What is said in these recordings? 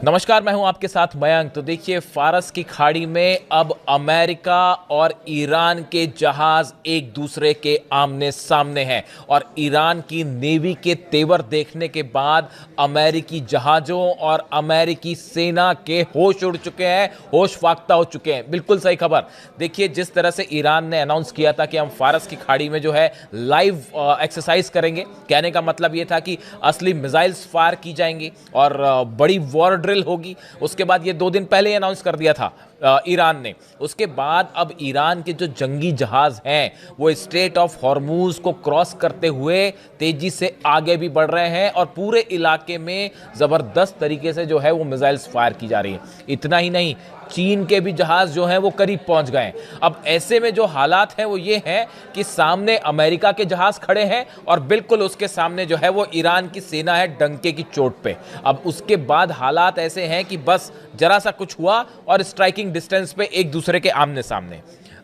नमस्कार, मैं हूं आपके साथ मयंक। तो देखिए, फारस की खाड़ी में अब अमेरिका और ईरान के जहाज एक दूसरे के आमने सामने हैं और ईरान की नेवी के तेवर देखने के बाद अमेरिकी जहाजों और अमेरिकी सेना के होश उड़ चुके हैं, होश फाख्ता हो चुके हैं। बिल्कुल सही खबर। देखिए, जिस तरह से ईरान ने अनाउंस किया था कि हम फारस की खाड़ी में जो है लाइव एक्सरसाइज करेंगे, कहने का मतलब यह था कि असली मिसाइल्स फायर की जाएंगी और बड़ी वॉर ड्रिल होगी। उसके बाद ये 2 दिन पहले ही अनाउंस कर दिया था ईरान ने। उसके बाद अब ईरान के जो जंगी जहाज हैं वो स्ट्रेट ऑफ हॉर्मूज को क्रॉस करते हुए तेजी से आगे भी बढ़ रहे हैं और पूरे इलाके में जबरदस्त तरीके से जो है वो मिसाइल्स फायर की जा रही है। इतना ही नहीं, चीन के भी जहाज जो हैं वो करीब पहुंच गए। अब ऐसे में जो हालात हैं वो ये हैं कि सामने अमेरिका के जहाज खड़े हैं और बिल्कुल उसके सामने जो है वो ईरान की सेना है डंके की चोट पे। अब उसके बाद हालात ऐसे हैं कि बस जरा सा कुछ हुआ और स्ट्राइकिंग डिस्टेंस पे एक दूसरे के आमने सामने।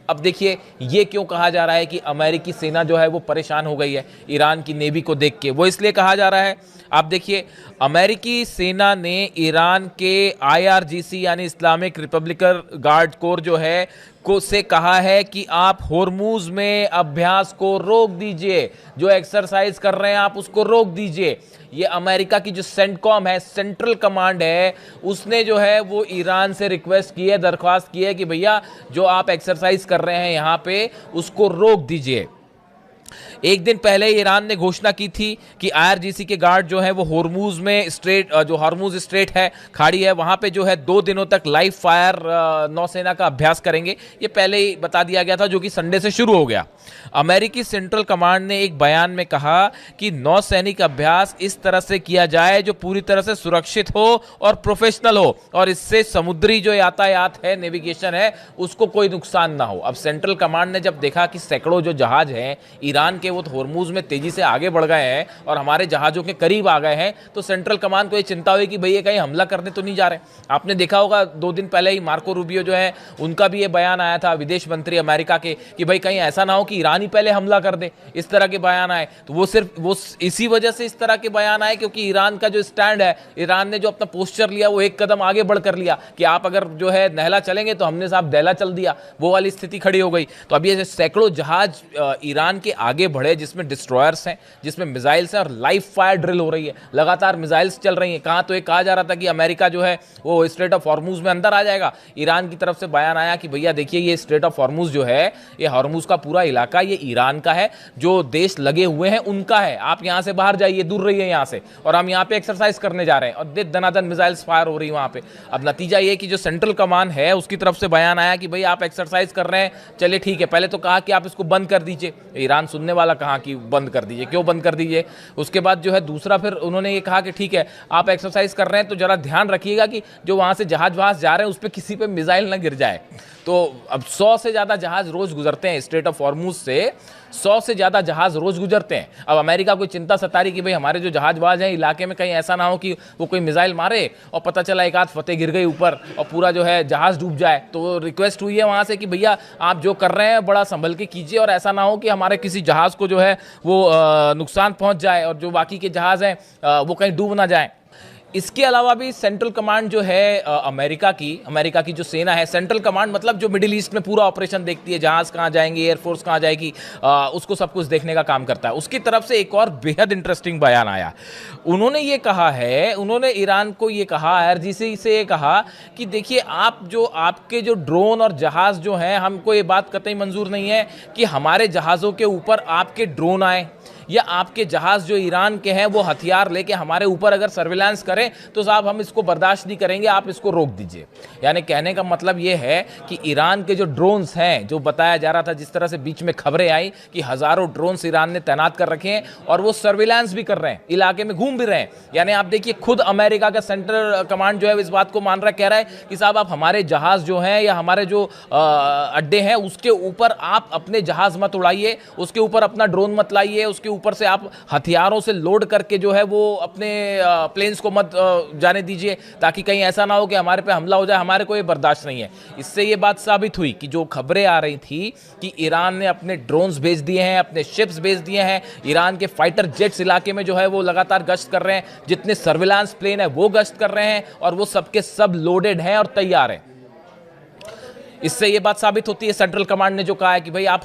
अब देखिए, ये क्यों कहा जा रहा है कि अमेरिकी सेना जो है वो परेशान हो गई है ईरान की नेवी को देख के? वो इसलिए कहा जा रहा है, आप देखिए, अमेरिकी सेना ने ईरान के IRGC यानी इस्लामिक रिपब्लिकन गार्ड कोर जो है को से कहा है कि आप होर्मुज में अभ्यास को रोक दीजिए, जो एक्सरसाइज कर रहे हैं आप उसको रोक दीजिए। ये अमेरिका की जो सेंटकॉम है, सेंट्रल कमांड है, उसने जो है वो ईरान से रिक्वेस्ट की है, दरख्वास्त की है कि भैया जो आप एक्सरसाइज कर रहे हैं यहाँ पे उसको रोक दीजिए। एक दिन पहले ईरान ने घोषणा की थी कि IRGC के गार्ड जो है वो होर्मुज में जो हॉर्मुज स्ट्रेट है, खाड़ी है, वहां पे जो है 2 दिनों तक लाइव फायर नौसेना का अभ्यास करेंगे। ये पहले ही बता दिया गया था, जो कि संडे से शुरू हो गया। अमेरिकी सेंट्रल कमांड ने एक बयान में कहा कि नौसैनिक अभ्यास इस तरह से किया जाए जो पूरी तरह से सुरक्षित हो और प्रोफेशनल हो और इससे समुद्री जो यातायात है, नेविगेशन है, उसको कोई नुकसान ना हो। अब सेंट्रल कमांड ने जब देखा कि सैकड़ों जो जहाज हैं ईरान के वो होर्मुज में तेजी से आगे बढ़ गए हैं और हमारे जहाजों के करीब आ गए हैं, तो सेंट्रल कमांड को ये चिंता हुई कि भाई ये कहीं हमला करने तो नहीं जा रहे। आपने देखा होगा 2 दिन पहले ही मार्को रूबियो जो है उनका भी ये बयान आया था, विदेश मंत्री अमेरिका के, कि भाई कहीं ऐसा ना हो कि ईरान ही पहले हमला कर दे। इस तरह के बयान आए। तो वो इसी वजह से इस तरह के बयान आए क्योंकि ईरान का जो स्टैंड है, ईरान ने जो अपना पोस्चर लिया वो एक कदम आगे बढ़कर लिया कि आप अगर जो है नहला चलेंगे तो हमने साहब दैला चल दिया, वो वाली स्थिति खड़ी हो गई। तो अब ये सैकड़ों जहाज ईरान के आगे बढ़े, जिसमें डिस्ट्रॉयर्स हैं, जिसमें मिसाइल्स हैं और लाइव फायर ड्रिल हो रही है, लगातार मिसाइल्स चल रही हैं। कहां तो एक कहा जा रहा था कि अमेरिका जो है वो स्ट्रेट ऑफ हॉर्मुज में अंदर आ जाएगा। ईरान की तरफ से बयान आया कि भैया देखिए, ये स्ट्रेट ऑफ हॉर्मुज जो है, ये हॉर्मुज का पूरा इलाका ये ईरान का है, जो देश लगे हुए हैं उनका है, आप यहां से बाहर जाइए, दूर रहिए यहां से, और हम यहां पे एक्सरसाइज करने जा रहे हैं। और दनादन मिसाइल्स फायर हो रही है वहां पे। अब नतीजा ये कि जो सेंट्रल कमांड है उसकी तरफ से बयान आया कि भाई आप एक्सरसाइज कर रहे हैं, चलिए ठीक है। पहले तो कहा कि आप इसको बंद कर दीजिए, ईरान सुनने वाला कहा कि बंद कर दीजिए, क्यों बंद कर दीजिए। उसके बाद जो है दूसरा फिर उन्होंने ये कहा कि ठीक है, आप एक्सरसाइज कर रहे हैं तो जरा ध्यान रखिएगा कि जो वहां से जहाज जा रहे हैं उस पर किसी पे मिसाइल ना गिर जाए। तो अब 100 से ज्यादा जहाज रोज गुजरते हैं स्ट्रेट ऑफ हॉर्मुज से, 100 से ज्यादा जहाज रोज गुजरते हैं। अब अमेरिका को चिंता सता रही कि भाई हमारे जो जहाजबाज हैं इलाके में कहीं ऐसा ना हो कि वो कोई मिसाइल मारे और पता चला एक आध फतेह गिर गई ऊपर और पूरा जो है जहाज डूब जाए। तो रिक्वेस्ट हुई है वहां से कि भैया आप जो कर रहे हैं बड़ा संभल के कीजिए और ऐसा ना हो कि हमारे किसी जहाज को जो है वो नुकसान पहुंच जाए और जो बाकी के जहाज हैं वो कहीं डूब ना जाए। इसके अलावा भी सेंट्रल कमांड जो है अमेरिका की जो सेना है, सेंट्रल कमांड मतलब जो मिडिल ईस्ट में पूरा ऑपरेशन देखती है, जहाज कहाँ जाएंगे, एयरफोर्स कहाँ जाएगी, उसको सब कुछ देखने का काम करता है। उसकी तरफ से एक और बेहद इंटरेस्टिंग बयान आया। उन्होंने ये कहा है, उन्होंने ईरान को ये कहा, IRGC से ये कहा कि देखिए, आपके जो ड्रोन और जहाज जो हैं, हमको ये बात कतई मंजूर नहीं है कि हमारे जहाज़ों के ऊपर आपके ड्रोन आए या आपके जहाज जो ईरान के हैं वो हथियार लेके हमारे ऊपर अगर सर्विलांस करें तो साहब हम इसको बर्दाश्त नहीं करेंगे, आप इसको रोक दीजिए। यानी कहने का मतलब ये है कि ईरान के जो ड्रोन्स हैं, जो बताया जा रहा था, जिस तरह से बीच में खबरें आई कि हजारों ड्रोन्स ईरान ने तैनात कर रखे हैं और वो सर्विलांस भी कर रहे हैं, इलाके में घूम भी रहे हैं। यानी आप देखिए, खुद अमेरिका का सेंट्रल कमांड जो है इस बात को मान रहा है, कह रहा है कि साहब आप हमारे जहाज जो हैं या हमारे जो अड्डे हैं उसके ऊपर आप अपने जहाज मत उड़ाइए, उसके ऊपर अपना ड्रोन मत लाइए, उसके ऊपर से आप हथियारों से लोड करके जो है वो अपने प्लेन्स को मत जाने दीजिए, ताकि कहीं ऐसा ना हो कि हमारे पे हमला हो जाए। हमारे को ये बर्दाश्त नहीं है। इससे ये बात साबित हुई कि जो खबरें आ रही थी कि ईरान ने अपने ड्रोन्स भेज दिए हैं, अपने शिप्स भेज दिए हैं, ईरान के फाइटर जेट्स इलाके में जो है वो लगातार गश्त कर रहे हैं, जितने सर्विलांस प्लेन है वो गश्त कर रहे हैं, और वो सबके सब लोडेड हैं और तैयार हैं। इससे ये बात साबित होती है, सेंट्रल कमांड ने जो कहा है कि भाई आप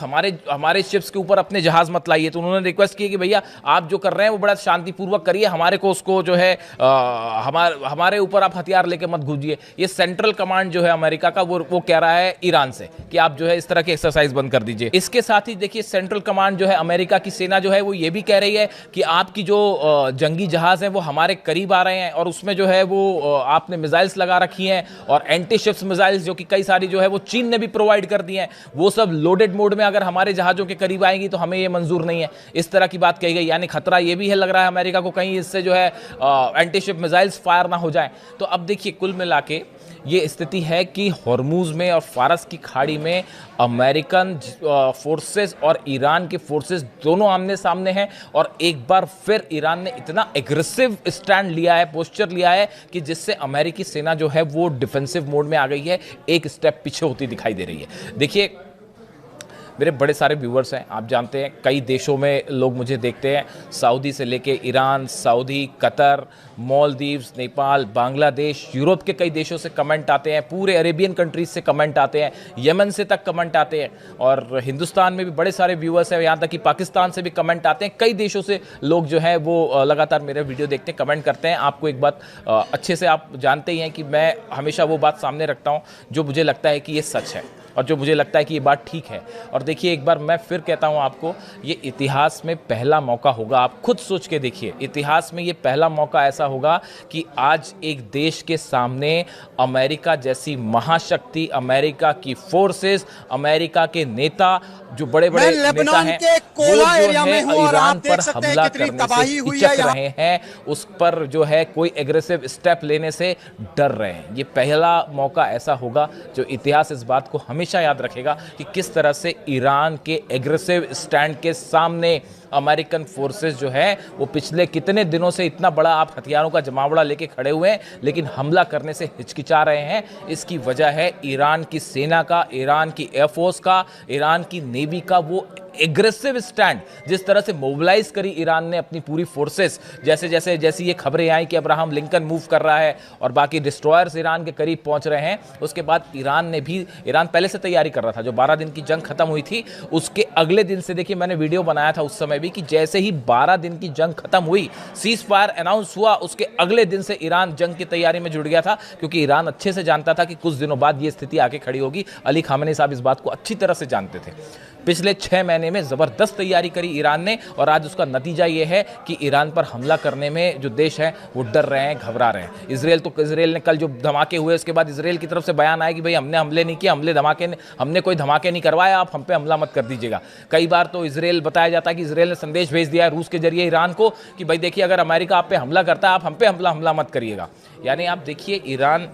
हमारे शिप्स के ऊपर अपने जहाज मत लाइए, तो उन्होंने रिक्वेस्ट की कि भैया आप जो कर रहे हैं वो बड़ा शांतिपूर्वक करिए, हमारे को उसको जो है हमारे ऊपर आप हथियार लेके मत घुसिए। ये सेंट्रल कमांड जो है अमेरिका का वो कह रहा है ईरान से कि आप जो है इस तरह की एक्सरसाइज बंद कर दीजिए। इसके साथ ही देखिए, सेंट्रल कमांड जो है अमेरिका की सेना जो है वो ये भी कह रही है कि आपकी जो जंगी जहाज है वो हमारे करीब आ रहे हैं, और उसमें जो है वो आपने मिसाइल्स लगा रखी हैं, और एंटी शिप्स मिसाइल्स जो कि कई सारी जो है वो चीन ने भी प्रोवाइड कर दी हैं, वो सब लोडेड मोड में अगर हमारे जहाजों के करीब आएंगी तो हमें ये मंजूर नहीं है। इस तरह की बात कही गई। यानी खतरा ये भी है, लग रहा है अमेरिका को, कहीं इससे जो है एंटी शिप मिसाइल्स फायर ना हो जाए। तो अब देखिए, कुल मिला के ये स्थिति है कि हॉर्मूज में और फारस की खाड़ी में अमेरिकन फोर्सेस और ईरान के फोर्सेस दोनों आमने सामने हैं, और एक बार फिर ईरान ने इतना एग्रेसिव स्टैंड लिया है, पोस्चर लिया है, कि जिससे अमेरिकी सेना जो है वो डिफेंसिव मोड में आ गई है, एक स्टेप पीछे होती दिखाई दे रही है। देखिए, मेरे बड़े सारे व्यूवर्स हैं, आप जानते हैं कई देशों में लोग मुझे देखते हैं, सऊदी से लेके Iran, Saudi, Qatar, Maldives, Nepal, Bangladesh, Europe के कई देशों से कमेंट आते हैं, पूरे अरेबियन कंट्रीज से कमेंट आते हैं, यमन से तक कमेंट आते हैं, और हिंदुस्तान में भी बड़े सारे व्यूवर्स हैं, यहाँ तक कि पाकिस्तान से भी कमेंट आते हैं। कई देशों से लोग जो है वो लगातार मेरे वीडियो देखते हैं, कमेंट करते हैं। आपको एक बात अच्छे से आप जानते ही हैं कि मैं हमेशा वो बात सामने रखता हूँ जो मुझे लगता है कि ये सच है, और जो मुझे लगता है कि ये बात ठीक है। और देखिए, एक बार मैं फिर कहता हूँ आपको, ये इतिहास में पहला मौका होगा, आप खुद सोच के देखिए, इतिहास में ये पहला मौका ऐसा होगा कि आज एक देश के सामने अमेरिका जैसी महाशक्ति, अमेरिका की फोर्सेस, अमेरिका के नेता, जो बड़े बड़े नेता हैं, वो जो है ईरान पर हमला करने से हिचक रहे हैं, उस पर जो है कोई एग्रेसिव स्टेप लेने से डर रहे हैं। ये पहला मौका ऐसा होगा जो इतिहास इस बात को हमेशा याद रखेगा कि किस तरह से ईरान के एग्रेसिव स्टैंड के सामने अमेरिकन फोर्सेस जो है वो पिछले कितने दिनों से इतना बड़ा आप हथियारों का जमावड़ा लेके खड़े हुए हैं, लेकिन हमला करने से हिचकिचा रहे हैं। इसकी वजह है ईरान की सेना का, ईरान की एयरफोर्स का, ईरान की नेवी का वो एग्रेसिव स्टैंड, जिस तरह से मोबिलाइज करी ईरान ने अपनी पूरी फोर्सेस। जैसी ये खबरें आई कि अब्राहम लिंकन मूव कर रहा है और बाकी डिस्ट्रॉयर्स ईरान के करीब पहुंच रहे हैं, उसके बाद ईरान पहले से तैयारी कर रहा था। जो 12 दिन की जंग खत्म हुई थी, उसके अगले दिन से, देखिए मैंने वीडियो बनाया था उस समय भी, कि जैसे ही 12 दिन की जंग खत्म हुई, सीज फायर अनाउंस हुआ, उसके अगले दिन से ईरान जंग की तैयारी में जुड़ गया था, क्योंकि ईरान अच्छे से जानता था कि कुछ दिनों बाद ये स्थिति आके खड़ी होगी। अली खामेनी साहब इस बात को अच्छी तरह से जानते थे। पिछले 6 महीने में जबरदस्त तैयारी करी ईरान ने, और आज उसका नतीजा ये है कि ईरान पर हमला करने में जो देश है वो डर रहे हैं, घबरा रहे हैं। इजराइल ने कल जो धमाके हुए, उसके बाद इजराइल की तरफ से बयान आया कि भाई हमने हमले नहीं किए, हमने कोई धमाके नहीं करवाया, आप हम पे हमला मत कर दीजिएगा। कई बार तो इजराइल बताया जाता है कि इजराइल ने संदेश भेज दिया है रूस के जरिए ईरान को कि भाई देखिए, अगर अमेरिका आप पे हमला करता है, आप हम पे हमला मत करिएगा। यानी आप देखिए, ईरान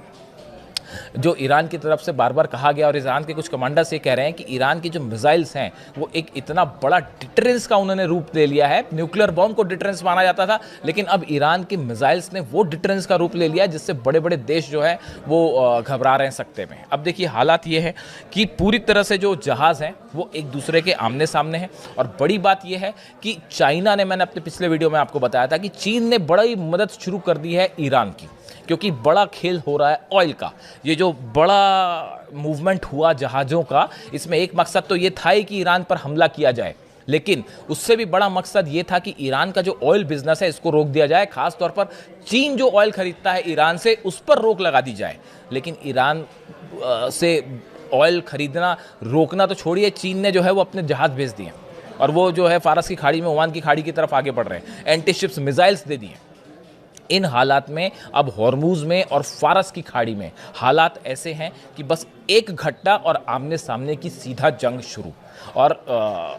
की तरफ से बार बार कहा गया, और ईरान के कुछ कमांडर्स ये कह रहे हैं कि ईरान की जो मिसाइल्स हैं वो एक इतना बड़ा डिटरेंस का उन्होंने रूप ले लिया है। न्यूक्लियर बॉम्ब को डिटरेंस माना जाता था, लेकिन अब ईरान की मिसाइल्स ने वो डिटरेंस का रूप ले लिया, जिससे बड़े बड़े देश जो है वो घबरा रहे हैं सकते में। अब देखिए, हालात ये है कि पूरी तरह से जो जहाज़ हैं वो एक दूसरे के आमने सामने हैं, और बड़ी बात यह है कि चाइना ने, मैंने अपने पिछले वीडियो में आपको बताया था कि चीन ने बड़ी मदद शुरू कर दी है ईरान की, क्योंकि बड़ा खेल हो रहा है ऑयल का। ये जो बड़ा मूवमेंट हुआ जहाज़ों का, इसमें एक मकसद तो ये था ही कि ईरान पर हमला किया जाए, लेकिन उससे भी बड़ा मकसद ये था कि ईरान का जो ऑयल बिजनेस है इसको रोक दिया जाए। खास तौर पर चीन जो ऑयल खरीदता है ईरान से, उस पर रोक लगा दी जाए। लेकिन ईरान से ऑयल खरीदना रोकना तो छोड़िए, चीन ने जो है वो अपने जहाज़ भेज दिए, और वो जो है फारस की खाड़ी में, ओमान की खाड़ी की तरफ आगे बढ़ रहे हैं, एंटी शिप्स मिसाइल्स दे दिए। इन हालात में अब हॉर्मूज में और फारस की खाड़ी में हालात ऐसे हैं कि बस एक घटना और आमने सामने की सीधा जंग शुरू। और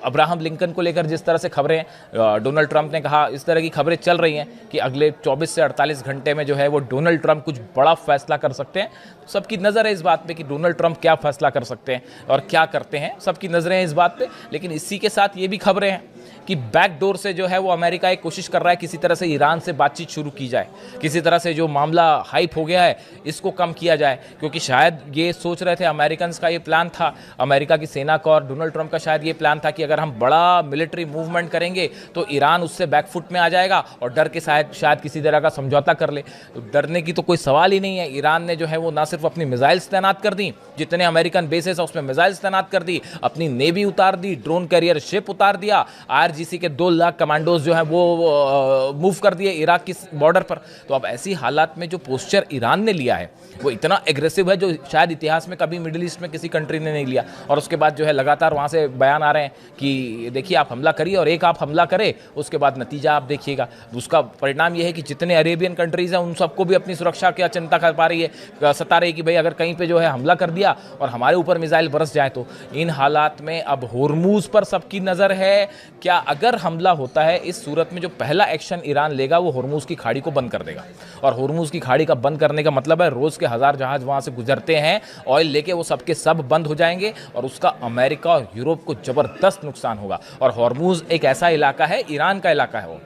अब्राहम लिंकन को लेकर जिस तरह से खबरें डोनाल्ड ट्रंप ने कहा, इस तरह की खबरें चल रही हैं कि अगले 24 से 48 घंटे में जो है वो डोनाल्ड ट्रंप कुछ बड़ा फैसला कर सकते हैं। सबकी नज़र है इस बात पे कि डोनाल्ड ट्रंप क्या फैसला कर सकते हैं और क्या करते हैं, सबकी नज़रें हैं इस बात पे। लेकिन इसी के साथ ये भी खबरें हैं कि बैकडोर से जो है वो अमेरिका एक कोशिश कर रहा है किसी तरह से ईरान से बातचीत शुरू की जाए, किसी तरह से जो मामला हाइप हो गया है इसको कम किया जाए। क्योंकि शायद ये सोच रहे थे अमेरिकन का ये प्लान था, अमेरिका की सेना का और डोनाल्ड ट्रंप का शायद ये प्लान था कि अगर हम बड़ा मिलिट्री मूवमेंट करेंगे तो ईरान उससे बैकफुट में आ जाएगा और डर के शायद किसी तरह का समझौता कर ले। तो डरने की तो कोई सवाल ही नहीं है। ईरान ने जो है वो ना सिर्फ अपनी मिसाइल्स तैनात कर दी, जितने अमेरिकन बेसेस है उसमें मिसाइल्स तैनात कर दी, अपनी नेवी उतार दी, ड्रोन कैरियर शिप उतार दिया, IRGC के 2 लाख कमांडोज जो हैं वो मूव कर दिए इराक की बॉर्डर पर। तो अब ऐसी हालात में जो पोस्चर ईरान ने लिया है वो इतना एग्रेसिव है जो शायद इतिहास में कभी मिडिल ईस्ट में किसी कंट्री ने नहीं लिया। और उसके बाद जो है लगातार वहाँ से बयान आ रहे हैं कि देखिए आप हमला करिए और एक आप हमला करें उसके बाद नतीजा आप देखिएगा। उसका परिणाम ये है कि जितने अरेबियन कंट्रीज़ हैं उन सबको भी अपनी सुरक्षा की चिंता कर पा रही है, सता रही है कि भाई अगर कहीं पे जो है हमला कर दिया और हमारे ऊपर मिसाइल बरस जाए तो। इन हालात में अब होर्मुज पर सबकी नज़र है। क्या अगर हमला होता है इस सूरत में जो पहला एक्शन ईरान लेगा वो होर्मुज की खाड़ी को बंद कर देगा। और होर्मुज की खाड़ी का बंद करने का मतलब है रोज़ के 1000 जहाज वहाँ से गुजरते हैं ऑयल लेके, वो सबके सब बंद हो जाएंगे और उसका अमेरिका और यूरोप को ज़बरदस्त नुकसान होगा। और होर्मुज एक ऐसा इलाका है, ईरान का इलाका है, वो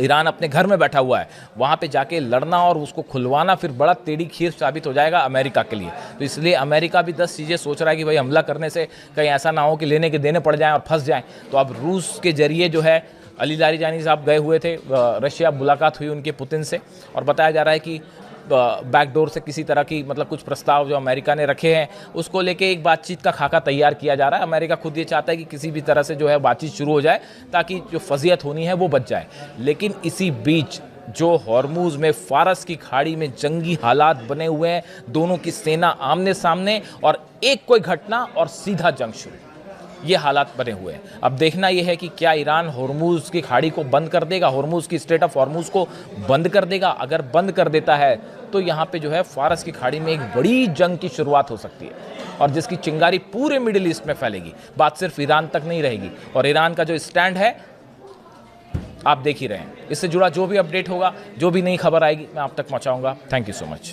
ईरान अपने घर में बैठा हुआ है, वहाँ पे जाके लड़ना और उसको खुलवाना फिर बड़ा टेढ़ी खीर साबित हो जाएगा अमेरिका के लिए। तो इसलिए अमेरिका भी 10 चीज़ें सोच रहा है कि भाई हमला करने से कहीं ऐसा ना हो कि लेने के देने पड़ जाएं और फंस जाएं। तो अब रूस के जरिए जो है अली लारीजानी साहब गए हुए थे रशिया, मुलाकात हुई उनके पुतिन से और बताया जा रहा है कि बैकडोर से किसी तरह की मतलब कुछ प्रस्ताव जो अमेरिका ने रखे हैं उसको लेके एक बातचीत का खाका तैयार किया जा रहा है। अमेरिका खुद ये चाहता है कि किसी भी तरह से जो है बातचीत शुरू हो जाए ताकि जो फजीयत होनी है वो बच जाए। लेकिन इसी बीच जो हॉर्मुज में फारस की खाड़ी में जंगी हालात बने हुए हैं, दोनों की सेना आमने सामने और एक कोई घटना और सीधा जंग शुरू, ये हालात बने हुए हैं। अब देखना यह है कि क्या ईरान होर्मुज की खाड़ी को बंद कर देगा, होर्मुज की स्ट्रेट ऑफ होर्मुज को बंद कर देगा। अगर बंद कर देता है तो यहाँ पे जो है फारस की खाड़ी में एक बड़ी जंग की शुरुआत हो सकती है और जिसकी चिंगारी पूरे मिडिल ईस्ट में फैलेगी। बात सिर्फ ईरान तक नहीं रहेगी और ईरान का जो स्टैंड है आप देख ही रहे हैं। इससे जुड़ा जो भी अपडेट होगा, जो भी नई खबर आएगी मैं आप तक पहुँचाऊँगा। Thank you so much.